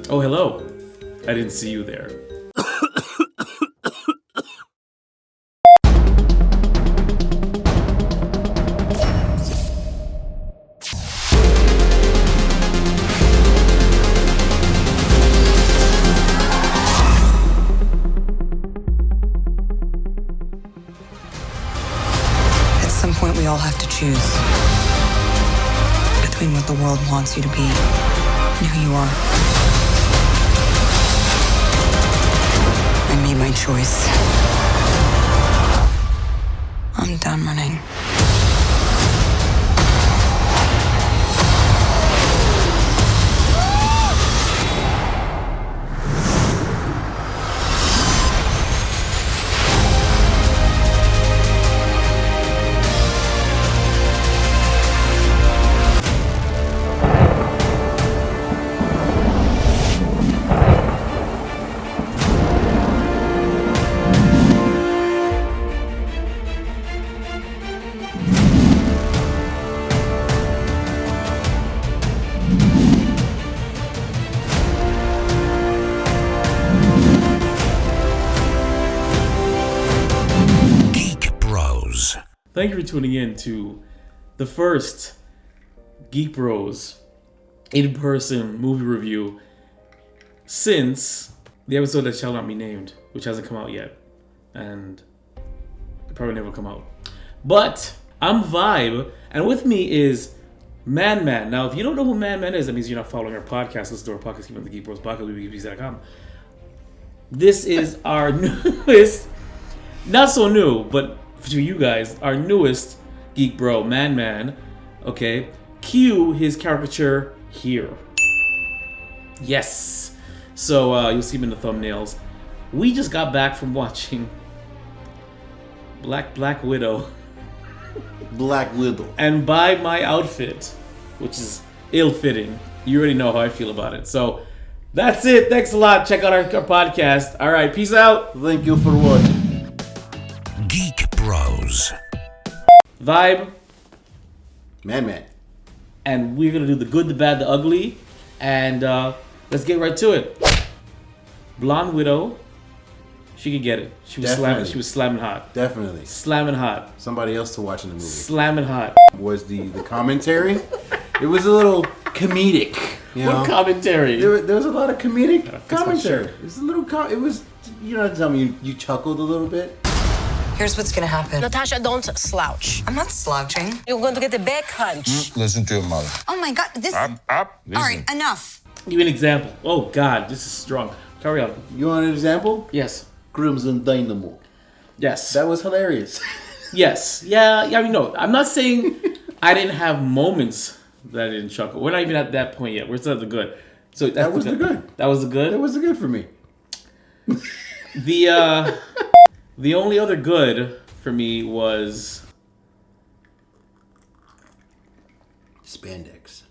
Oh, hello. I didn't see you there. At some point, we all have to choose between what the world wants you to be and who you are. I made my choice. I'm done running. Thank you for tuning in to the first Geek Bros in-person movie review since the episode that shall not be named, which hasn't come out yet, and it probably never come out. But I'm Vibe, and with me is Man-Man. Now, if you don't know who Man-Man is, that means you're not following our podcast. Listen to our podcast, keep on the Geek Bros podcast, geek-tasic.com. This is our newest, not so new, but to you guys, our newest Geek Bro, Man-Man. Okay, cue his caricature here. Yes. So you'll see him in the thumbnails. We just got back from watching Black Widow. Black Widow. And by my outfit, which is ill-fitting, you already know how I feel about it. So that's it. Thanks a lot. Check out our podcast. All right, peace out. Thank you for watching. Geek Bros. Vibe. Man-Man. And we're gonna do the good, the bad, the ugly, and let's get right to it. Blonde Widow, she could get it. She was slamming. She was slamming hot. Definitely. Slamming hot. Somebody else to watch in the movie. Slamming hot. Was the commentary? It was a little comedic. You know? What commentary? There was a lot of comedic commentary. Shirt. It was a little. It was. You know, tell me you chuckled a little bit. Here's what's gonna happen. Natasha, don't slouch. I'm not slouching. You're going to get a back hunch. Listen to your mother. Oh my God, this. Up. All right, enough. Give me an example. Oh God, this is strong. Carry on. You want an example? Yes. Crimson Dynamo. Yes. That was hilarious. Yes. Yeah. I mean, no. I'm not saying I didn't have moments that I didn't chuckle. We're not even at that point yet. We're still at the good. So that was the good. That was the good. That was the good for me. The only other good for me was Spandex.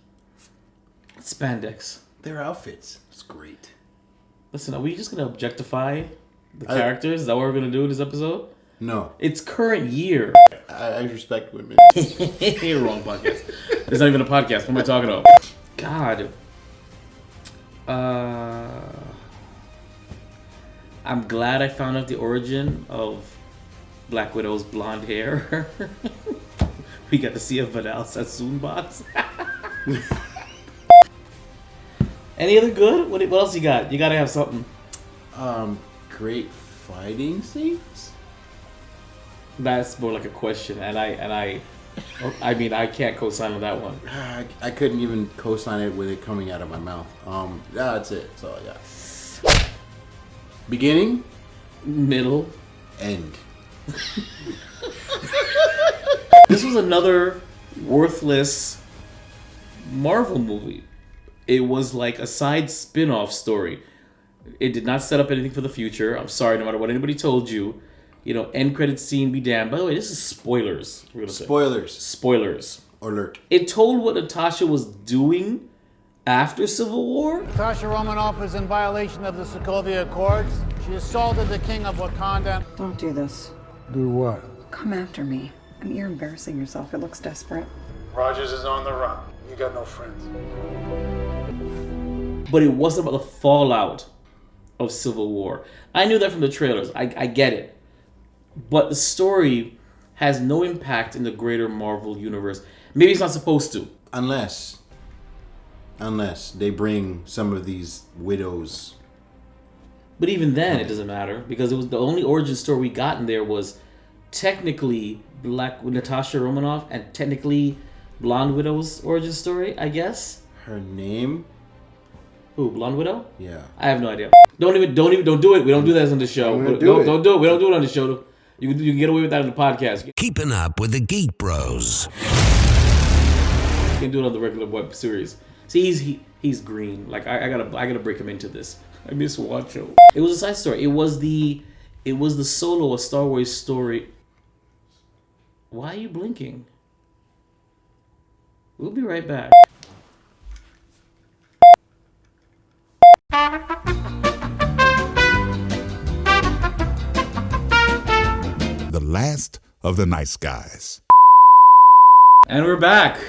spandex. Their outfits. It's great. Listen, are we just gonna objectify the characters? Is that what we're gonna do in this episode? No. It's current year. I respect women. You're wrong podcast. It's not even a podcast. What am I talking about? God. I'm glad I found out the origin of Black Widow's blonde hair. We got to see a Vidal Sassoon box. Any other good? What else you got? You gotta have something. Great fighting scenes. That's more like a question, and I mean I can't co-sign on that one. I couldn't even co-sign it with it coming out of my mouth. That's it. So yeah. Beginning, Middle, end. This was another worthless Marvel movie. It was like a side spin-off story. It did not set up anything for the future. I'm sorry, no matter what anybody told you. You know, end credit scene be damned. By the way, this is spoilers. Spoilers. Alert. It told what Natasha was doing after Civil War. Natasha Romanoff is in violation of the Sokovia Accords. She assaulted the king of Wakanda. Don't do this. Do what? Come after me. I mean, you're embarrassing yourself. It looks desperate. Rogers is on the run. You got no friends. but it wasn't about the fallout of Civil War. I knew that from the trailers. I get it. But the story has no impact in the greater Marvel universe. Maybe it's not supposed to. Unless they bring some of these widows. But even then, it doesn't matter, because it was the only origin story we got in there was technically Black Natasha Romanoff and technically Blonde Widow's origin story, I guess. Her name? Who, Blonde Widow? Yeah. I have no idea. Don't do it. We don't do that on the show. Don't do it. We don't do it on the show. You can get away with that on the podcast. Keeping up with the Geek Bros. You can do it on the regular web series. See, he's green. Like I gotta break him into this. I miss Juanco. It was a side story. It was the Solo, a Star Wars story. Why are you blinking? We'll be right back. The last of the nice guys. And we're back.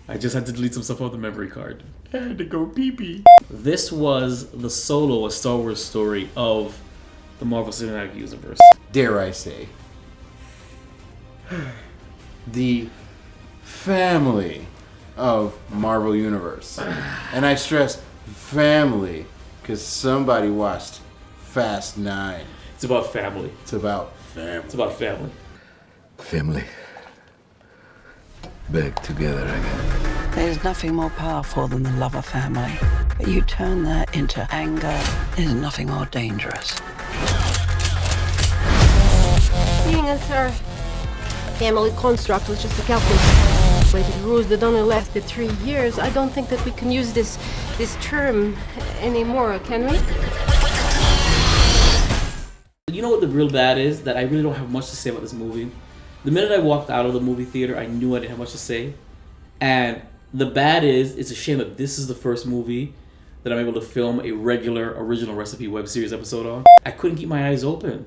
I just had to delete some stuff off the memory card. I had to go pee-pee. This was the Solo, a Star Wars story of the Marvel Cinematic Universe. Dare I say. The family of Marvel Universe. And I stress family because somebody watched Fast 9. It's about family. It's about family. It's about family. Family. Back together again. There's nothing more powerful than the love of family. But you turn that into anger, there's nothing more dangerous. Seeing as our family construct was just a calculated ruse that only lasted 3 years, I don't think that we can use this term anymore, can we? You know what the real bad is? That I really don't have much to say about this movie. The minute I walked out of the movie theater, I knew I didn't have much to say. And the bad is, it's a shame that this is the first movie that I'm able to film a regular original recipe web series episode on. I couldn't keep my eyes open.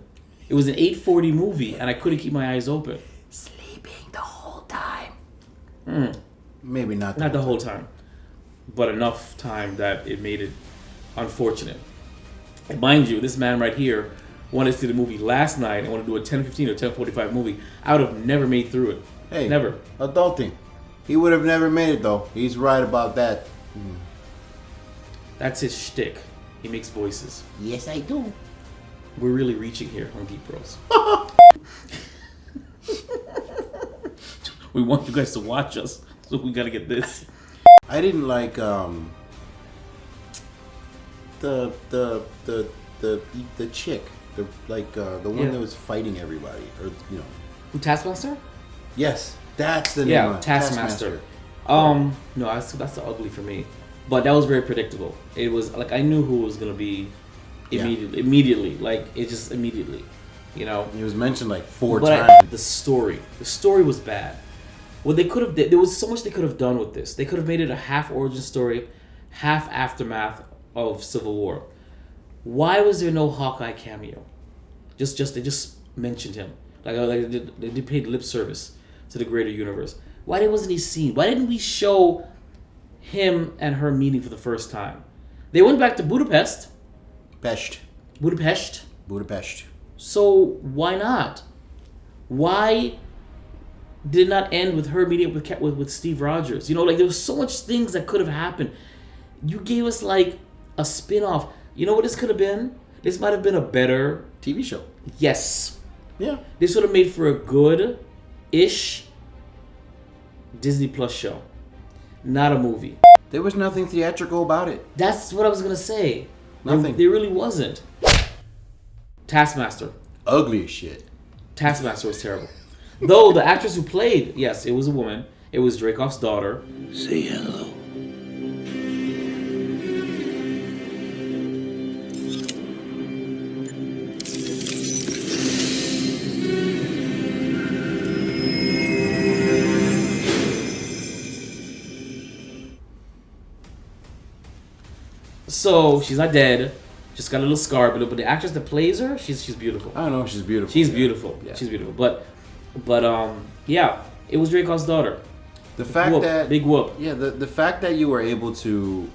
It was an 8:40 movie, and I couldn't keep my eyes open. Sleeping the whole time. Maybe not the whole time, but enough time that it made it unfortunate. And mind you, this man right here wanted to see the movie last night and wanted to do a 10:15 or 10:45 movie. I would have never made through it. Hey, never. Adulting. He would have never made it though. He's right about that. That's his shtick. He makes voices. Yes, I do. We're really reaching here on Geek Bros. We want you guys to watch us, so we gotta get this. I didn't like the chick, the one that was fighting everybody, or you know. Taskmaster? Yes, that's the name. Yeah, Taskmaster. No, that's the ugly for me. But that was very predictable. It was like I knew who it was gonna be immediately. Like it just immediately, you know. It was mentioned like 4 times. But the story was bad. What they could have there was so much they could have done with this. They could have made it a half origin story, half aftermath of Civil War. Why was there no Hawkeye cameo? They just mentioned him. Like they paid lip service to the greater universe. Why wasn't he seen? Why didn't we show him and her meeting for the first time? They went back to Budapest. Budapest. So why not? Why did it not end with her meeting up with Steve Rogers? You know, like there was so much things that could have happened. You gave us like a spin-off. You know what this could have been? This might have been a better TV show. Yes. Yeah. This would have made for a good-ish Disney Plus show. Not a movie. There was nothing theatrical about it. That's what I was going to say. Nothing. There really wasn't. Taskmaster. Ugly as shit. Taskmaster was terrible. Though the actress who played, yes, it was a woman. It was Dreykov's daughter. Say hello. So she's not dead. Just got a little scar, but the actress that plays her, she's beautiful. I don't know, she's beautiful. She's beautiful. Yeah. She's beautiful. But yeah, it was Dreykov's daughter. The fact that big whoop. Yeah, the fact that you were able to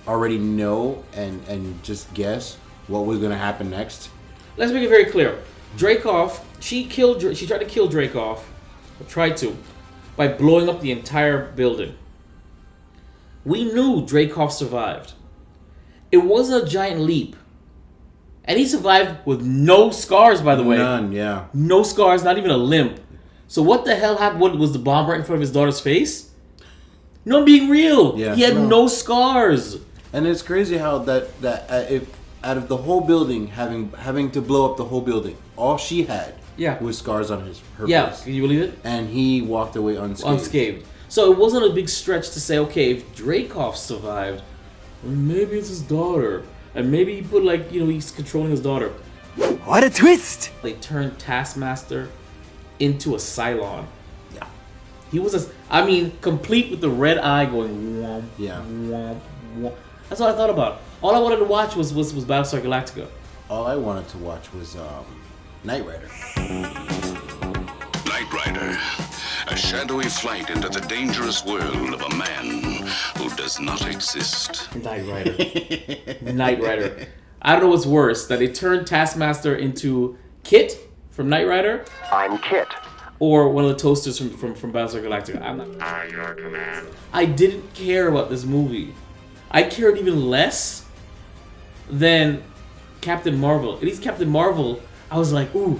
already know and just guess what was going to happen next? Let's make it very clear. Dreykov, she tried to kill Dreykov, or tried to, by blowing up the entire building. We knew Dreykov survived. It wasn't a giant leap. And he survived with no scars, by the way. None, yeah. No scars, not even a limp. So what the hell happened? What, was the bomb right in front of his daughter's face? No, I'm being real. Yeah, he had no scars. And it's crazy how if out of the whole building, having to blow up the whole building, all she had was scars on her face. Yeah, can you believe it? And he walked away unscathed. So it wasn't a big stretch to say, okay, if Dreykov survived, well, maybe it's his daughter. And maybe he put, like, you know, he's controlling his daughter. What a twist! They turned Taskmaster into a Cylon. Yeah. He was complete with the red eye going womp, womp, womp. That's all I thought about. All I wanted to watch was Battlestar Galactica. All I wanted to watch was Knight Rider. Knight Rider, a shadowy flight into the dangerous world of a man who does not exist. Knight Rider. Knight Rider. I don't know what's worse, that they turned Taskmaster into Kit from Knight Rider. I'm Kit. Or one of the toasters from Battlestar Galactica. I'm your command. I didn't care about this movie. I cared even less than Captain Marvel. At least Captain Marvel, I was like, ooh.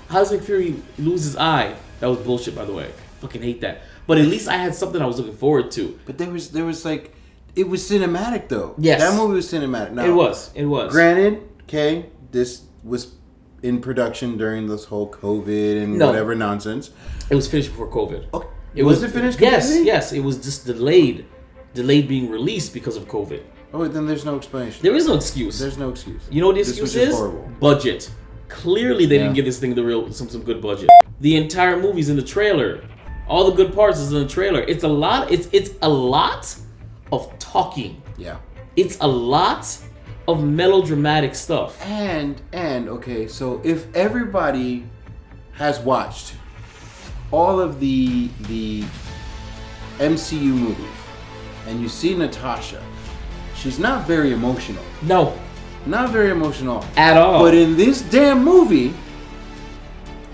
How does Nick Fury lose his eye? That was bullshit, by the way. I fucking hate that. But at least I had something I was looking forward to. But there was like, it was cinematic though. Yes. That movie was cinematic. Now, it was. Granted, okay, this was in production during this whole COVID and whatever nonsense. It was finished before COVID. Oh, was it finished completely? Yes. It was just delayed being released because of COVID. Oh, then there's no explanation. There is no excuse. There's no excuse. You know what the excuse is? Horrible. Budget. Clearly, they didn't give this thing some good budget. The entire movie's in the trailer. All the good parts is in the trailer. It's a lot. It's a lot of talking. Yeah. It's a lot of melodramatic stuff. And okay, so if everybody has watched all of the MCU movies, and you see Natasha, she's not very emotional. No. Not very emotional. At all. But in this damn movie,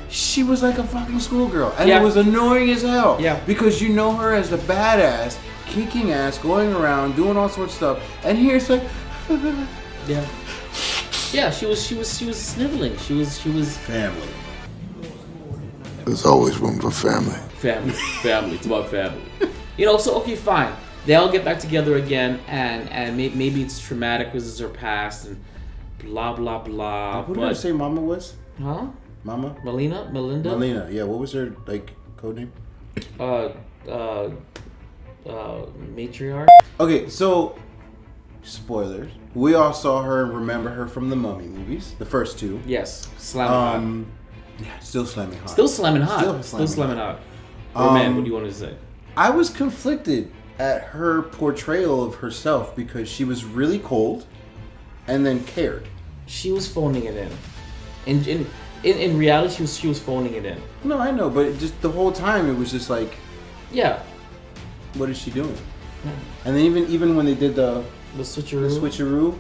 she was like a fucking schoolgirl. And it was annoying as hell. Yeah. Because you know her as the badass, kicking ass, going around, doing all sorts of stuff. And here it's like... yeah. Yeah, she was sniveling. She was... Family. There's always room for family. Family. It's about family. You know, so, okay, fine. They all get back together again, and maybe it's traumatic because it's her past, and blah, blah, blah. Who did I say Mama was? Huh? Mama? Melinda? Melina, yeah. What was her, like, code name? Matriarch? Okay, so, spoilers. We all saw her and remember her from the Mummy movies, the first two. Yes, slamming hot. Yeah, still slamming hot. Still slamming hot. Man, what do you want to say? I was conflicted at her portrayal of herself because she was really cold and then cared. She was phoning it in. In reality, she was phoning it in. No, I know, but just the whole time it was just like, yeah, what is she doing? Yeah. And then even when they did the switcheroo,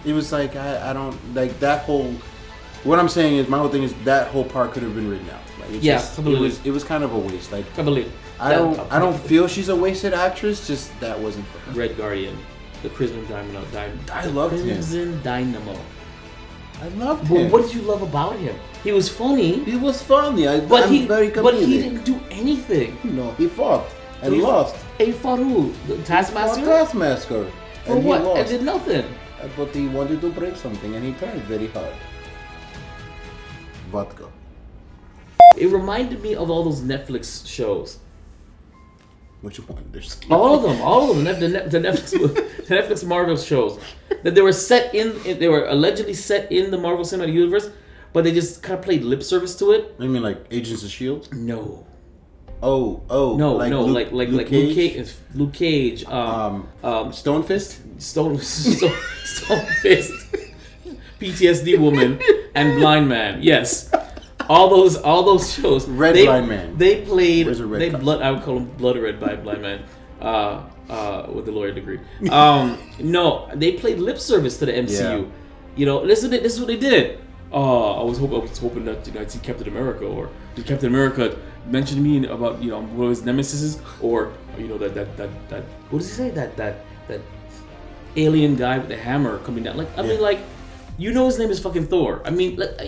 it was like I don't like that whole. What I'm saying is, my whole thing is that whole part could have been written out. Like, it was kind of a waste. Like, I don't feel she's a wasted actress. Just that wasn't for her. Red Guardian, the Crimson Dynamo. I loved him. Crimson Dynamo. I loved him. What did you love about him? He was funny. He was funny. But he didn't do anything. No, he fought and lost. He fought who? The Taskmaster? He fought Taskmaster. For what? He lost. And did nothing. But he wanted to break something, and he tried very hard. Vodka. It reminded me of all those Netflix shows. Which one? There's all of them. The Netflix Marvel shows that they were allegedly set in the Marvel Cinematic Universe, but they just kind of played lip service to it. You mean like Agents of S.H.I.E.L.D.? No. No, like Luke Cage. Stone Fist. Stone Fist. PTSD Woman and Blind Man. Yes. All those shows. Blind Man. They played. Where's a red I would call him Blood Red by Blind Man. with the lawyer degree. No, they played lip service to the MCU. You know, this is what they did. I was hoping that I'd see Captain America, or did Captain America mention to me about what his nemesis is, or that what does he say, that alien guy with the hammer coming down? Like, I mean, like, his name is fucking Thor. I mean, like,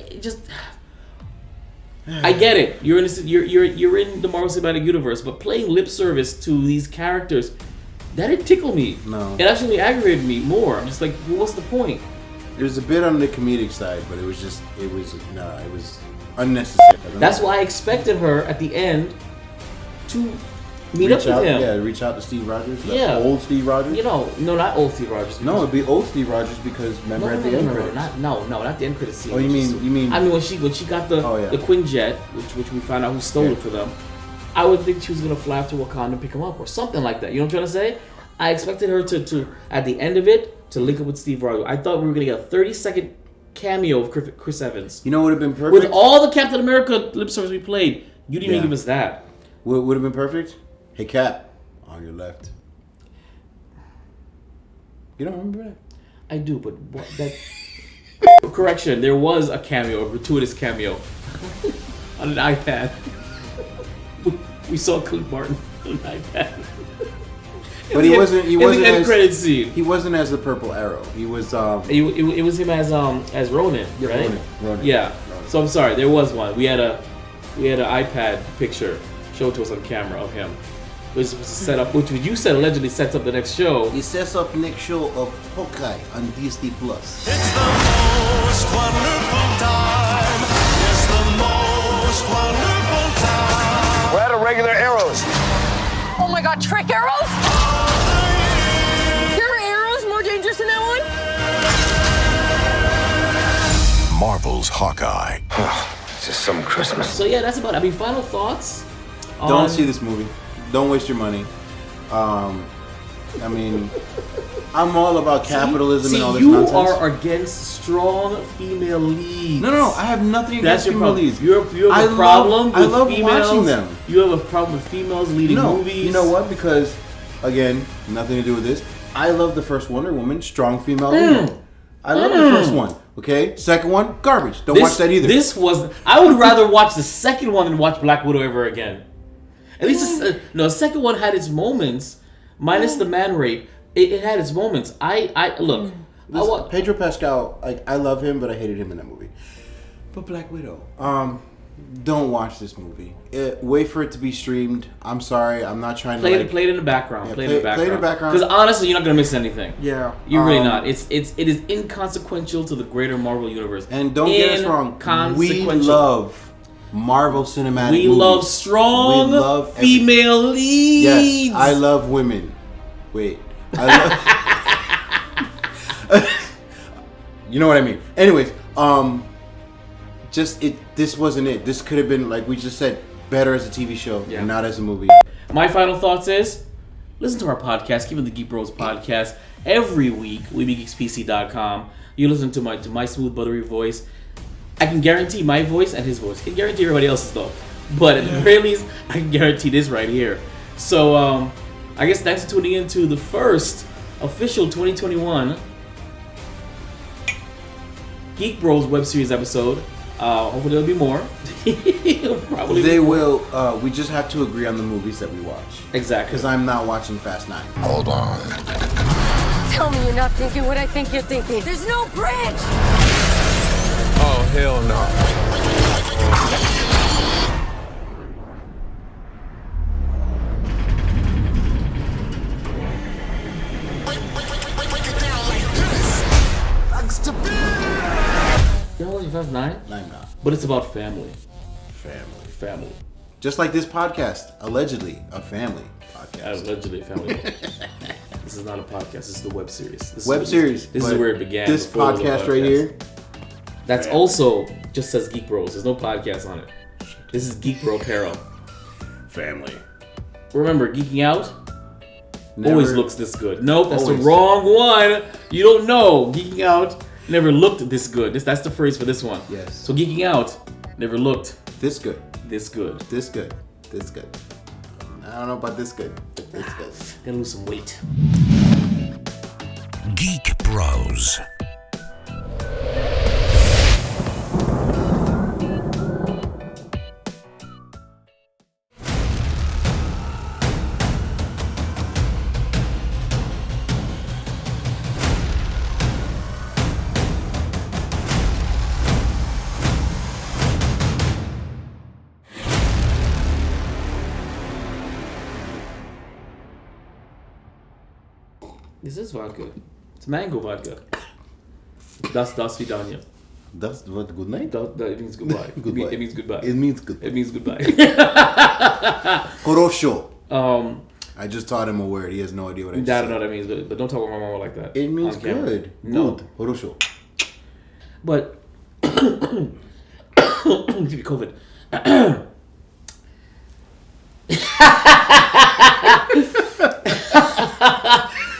I get it. You're in the Marvel Cinematic Universe, but playing lip service to these characters, that didn't tickle me. No, it actually aggravated me more. I'm just like, well, what's the point? It was a bit on the comedic side, but it was unnecessary. That's why I expected her at the end to meet up with him. Yeah, reach out to Steve Rogers. Old Steve Rogers. No, not old Steve Rogers. No, it'd be old Steve Rogers because remember at the end credits. Not the end credits scene. Oh, you mean? I mean when she got the Quinjet, which we found out who stole it for them. I would think she was gonna fly up to Wakanda and pick him up or something like that. You know what I'm trying to say? I expected her to at the end of it to link up with Steve Rogers. I thought we were gonna get a 30-second cameo of Chris Evans. You know what would have been perfect? With all the Captain America lip service we played, you didn't even give us that. What would have been perfect? Hey, Cap, on your left. You don't remember that? I do, but what, that... Correction, there was a cameo, a gratuitous cameo, on an iPad. We saw Clint Barton on an iPad. But he wasn't end credit scene. He wasn't as the Purple Arrow. He was. It was him as Ronin, right? Ronin. Yeah. Ronin. So I'm sorry, there was one. We had an iPad picture showed to us on camera of him. Which was set up, which you said allegedly sets up the next show. It sets up next show of Hawkeye on Disney Plus. It's the most wonderful time. It's the most wonderful time. We're out of regular arrows. Oh my God, trick arrows? There are arrows more dangerous than that one? Marvel's Hawkeye. It's just some Christmas. So yeah, that's about it. I mean, final thoughts? Don't see this movie. Don't waste your money. I mean, I'm all about capitalism and all this nonsense. You are against strong female leads. No, I have nothing against female leads. You have a problem with I love females. watching them. You have a problem with females leading movies. You know what? Because, again, nothing to do with this. I love the first Wonder Woman, strong female lead. I love the first one. Okay? Second one, garbage. Don't watch that either. I would rather watch the second one than watch Black Widow ever again. At least, the second one had its moments, minus the man rape. It had its moments. Look. Pedro Pascal, I love him, but I hated him in that movie. But Black Widow, don't watch this movie. Wait for it to be streamed. I'm sorry, I'm not trying to play it in the background. Play it in the background. Because honestly, you're not gonna miss anything. Yeah, you're really not. It is inconsequential to the greater Marvel universe. And don't get us wrong, we love Marvel Cinematic movies. Love strong female leads. Yes, I love women. Wait, I love. You know what I mean. Anyways, this wasn't it. This could have been, like we just said, better as a TV show, and not as a movie. My final thoughts is, listen to our podcast, keep it the Geek Bros podcast every week. WeBeGeeksPC.com. You listen to my smooth, buttery voice. I can guarantee my voice and his voice. I can guarantee everybody else's though. But at the very least, I can guarantee this right here. So, I guess thanks for tuning in to the first official 2021 Geek Bros web series episode. Hopefully there'll be more. Probably they will. We just have to agree on the movies that we watch. Exactly. Because I'm not watching Fast 9. Hold on. Tell me you're not thinking what I think you're thinking. There's no bridge! Oh, hell no. You know what? Fast 9? I'm not. But it's about family. Family. Just like this podcast, allegedly a family podcast. Allegedly a family. This is not a podcast. This is the web series. This is where it began. This podcast right here. That's also just says Geek Bros. There's no podcast on it. This is Geek Bro Apparel. Family. Remember, geeking out always looks this good. Nope, that's the wrong one. You don't know. Geeking out never looked this good. That's the phrase for this one. Yes. So geeking out never looked this good. This good. This good. This good. I don't know about this good. This good. Gonna lose some weight. Geek Bros. This is vodka. It's mango vodka. Das vidania. That's what good night? It means goodbye. Goodbye. It means goodbye. It means goodbye. It means goodbye. Korosho. I just taught him a word. He has no idea what I just said. I don't know what that means, but don't talk about my mama like that. It means good. No. Good. Korosho. But give me COVID.